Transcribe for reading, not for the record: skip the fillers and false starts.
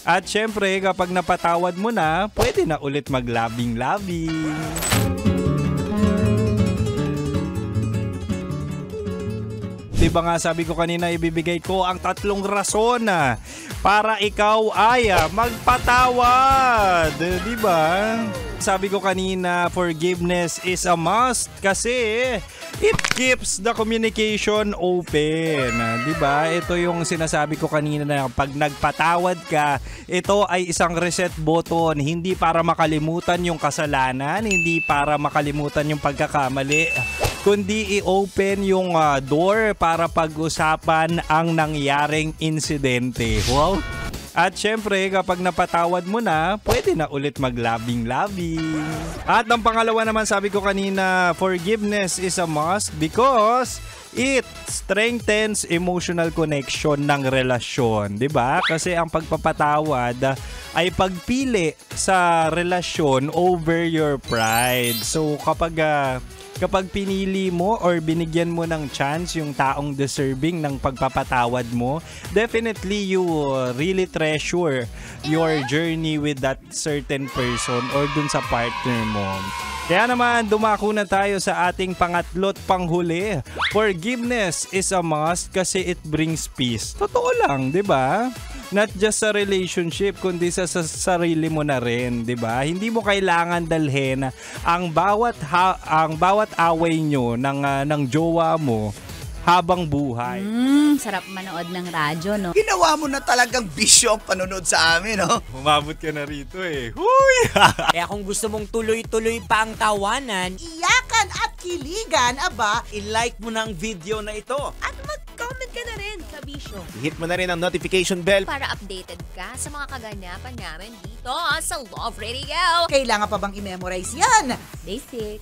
At syempre, kapag napatawad mo na, pwede na ulit maglabing-labing. Diba nga sabi ko kanina, ibibigay ko ang 3 rason para ikaw ay magpatawad. Diba? Sabi ko kanina, forgiveness is a must kasi it keeps the communication open. Diba? Ito yung sinasabi ko kanina na pag nagpatawad ka, ito ay isang reset button. Hindi para makalimutan yung kasalanan, hindi para makalimutan yung pagkakamali, kundi i-open yung door para pag-usapan ang nangyaring insidente. Wow! At syempre, kapag napatawad mo na, pwede na ulit maglabing-labing. At ang pangalawa naman, sabi ko kanina, forgiveness is a must because it strengthens emotional connection ng relasyon. Diba? Kasi ang pagpapatawad ay pagpili sa relasyon over your pride. So kapag pinili mo or binigyan mo ng chance yung taong deserving ng pagpapatawad mo, definitely you really treasure your journey with that certain person or dun sa partner mo. Kaya naman, dumako na tayo sa ating pangatlo't panghuli. Forgiveness is a must kasi it brings peace. Totoo lang, di ba? Not just sa relationship, kundi sa sarili mo na rin, 'di ba? Hindi mo kailangan dalhin ang bawat away nyo ng jowa mo habang buhay. Sarap manood ng radyo, no? Ginawa mo na talagang bisyo ang panonood sa amin, no? Umabot ka na rito eh. Huy! Kaya kung gusto mong tuloy-tuloy pa ang tawanan, Iyakan at kiligan, aba, i-like mo na ang video na ito. At mag-comment ka na rin, kabisyo, Hit mo na rin ang notification bell. para updated ka sa mga kaganapan namin dito sa Love Radio. kailangan pa bang i-memorize yan? Basic.